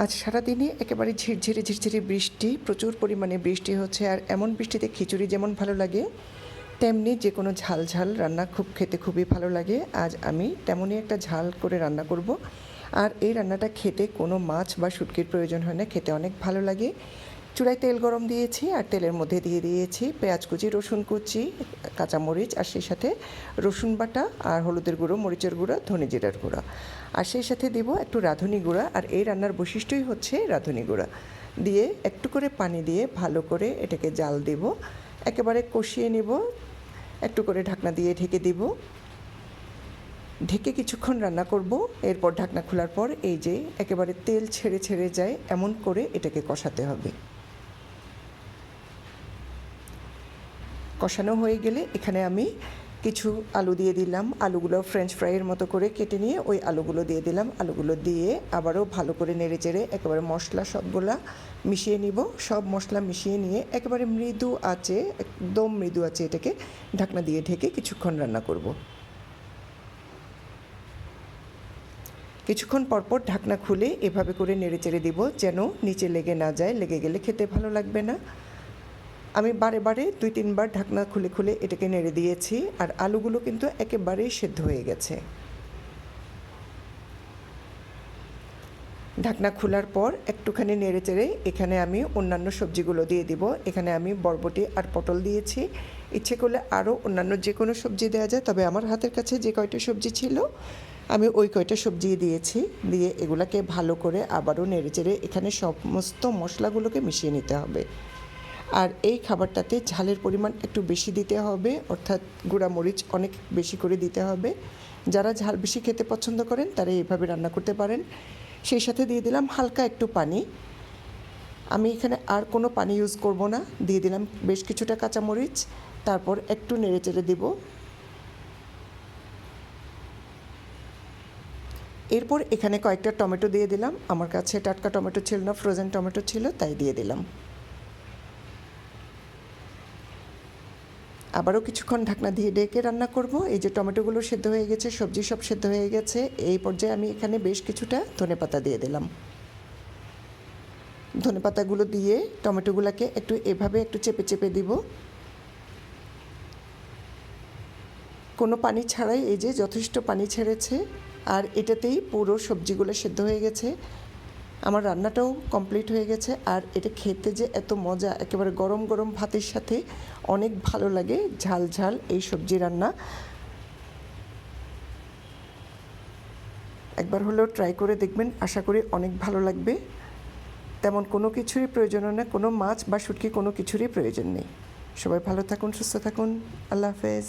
আজ সারাদিনে একেবারে ঝিরঝিরে ঝিরঝিরে বৃষ্টি, প্রচুর পরিমাণে বৃষ্টি হচ্ছে। আর এমন বৃষ্টিতে খিচুড়ি যেমন ভালো লাগে, তেমনি যে কোনো ঝাল ঝাল রান্না খেতে খুবই ভালো লাগে। আজ আমি তেমনই একটা ঝাল করে রান্না করব। আর এই রান্নাটা খেতে কোনো মাছ বা শুটকির প্রয়োজন হয় না, খেতে অনেক ভালো লাগে। চুলায় তেল গরম দিয়েছি আর তেলের মধ্যে দিয়ে দিয়েছি পেঁয়াজ কুচি, রসুন কুচি, কাঁচামরিচ, আর সেই সাথে রসুন বাটা আর হলুদের গুঁড়ো, মরিচের গুঁড়ো, ধনে জিরার গুঁড়ো, আর সেই সাথে দিব একটু রাঁধুনি গুঁড়া। আর এই রান্নার বৈশিষ্ট্যই হচ্ছে রাঁধুনি গুঁড়া দিয়ে একটু করে পানি দিয়ে ভালো করে এটাকে জাল দেব, একেবারে কষিয়ে নেব। একটু করে ঢাকনা দিয়ে ঢেকে দিব, ঢেকে কিছুক্ষণ রান্না করব। এরপর ঢাকনা খোলার পর এই যে একেবারে তেল ছেড়ে ছেড়ে যায় এমন করে এটাকে কষাতে হবে। কষানো হয়ে গেলে এখানে আমি কিছু আলু দিয়ে দিলাম। আলুগুলো ফ্রেঞ্চ ফ্রাইয়ের মতো করে কেটে নিয়ে ওই আলুগুলো দিয়ে দিলাম। আলুগুলো দিয়ে আবারও ভালো করে নেড়ে চেড়ে একেবারে মশলা সবগুলা মিশিয়ে নিব। সব মশলা মিশিয়ে নিয়ে একেবারে মৃদু আঁচে, একদম মৃদু আঁচে এটাকে ঢাকনা দিয়ে ঢেকে কিছুক্ষণ রান্না করব। কিছুক্ষণ পরপর ঢাকনা খুলে এভাবে করে নেড়ে চেড়ে দিব যেন নিচে লেগে না যায়, লেগে গেলে খেতে ভালো লাগবে না। আমি বারে বারে 2-3 বার ঢাকনা খুলে খুলে এটাকে নেড়ে দিয়েছি। আর আলুগুলো কিন্তু একেবারেই সেদ্ধ হয়ে গেছে। ঢাকনা খোলার পর একটুখানি নেড়ে চেড়ে এখানে আমি অন্যান্য সবজিগুলো দিয়ে দিব। এখানে আমি বরবটি আর পটল দিয়েছি। ইচ্ছে করলে আরও অন্যান্য যে কোনো সবজি দেওয়া যায়, তবে আমার হাতের কাছে যে কয়টা সবজি ছিল আমি ওই কয়টা সবজি দিয়েছি। দিয়ে এগুলাকে ভালো করে আবারও নেড়ে চেড়ে এখানে সমস্ত মশলাগুলোকে মিশিয়ে নিতে হবে। আর এই খাবারটাতে ঝালের পরিমাণ একটু বেশি দিতে হবে, অর্থাৎ গুঁড়া মরিচ অনেক বেশি করে দিতে হবে। যারা ঝাল বেশি খেতে পছন্দ করেন তারা এইভাবে রান্না করতে পারেন। সেই সাথে দিয়ে দিলাম হালকা একটু পানি। আমি এখানে আর কোনো পানি ইউজ করব না। দিয়ে দিলাম বেশ কিছুটা কাঁচামরিচ, তারপর একটু নেড়ে চেড়ে দেব। এরপর এখানে কয়েকটা টমেটো দিয়ে দিলাম। আমার কাছে টাটকা টমেটো ছিল না, ফ্রোজেন টমেটো ছিল, তাই দিয়ে দিলাম। আবারও কিছুক্ষণ ঢাকনা দিয়ে ডেকে রান্না করব। এই যে টমেটোগুলো সেদ্ধ হয়ে গেছে, সবজি সব সেদ্ধ হয়ে গেছে। এই পর্যায়ে আমি এখানে বেশ কিছুটা ধনেপাতা দিয়ে দিলাম। ধনেপাতাগুলো দিয়ে টমেটোগুলোকে একটু এভাবে একটু চেপে চেপে দিব, কোনো পানি ছাড়াই। এই যে যথেষ্ট পানি ছেড়েছে আর এটাতেই পুরো সবজিগুলো সেদ্ধ হয়ে গেছে। আমার রান্নাটাও কমপ্লিট হয়ে গেছে। আর এটা খেতে যে এত মজা, একেবারে গরম গরম ভাতের সাথে অনেক ভালো লাগে ঝাল ঝাল এই সবজি রান্না। একবার হলেও ট্রাই করে দেখবেন, আশা করি অনেক ভালো লাগবে। তেমন কোনো কিছুরই প্রয়োজন হয় না, কোনো মাছ বা শুটকি কোনো কিছুরই প্রয়োজন নেই। সবাই ভালো থাকুন, সুস্থ থাকুন। আল্লাহ হাফেজ।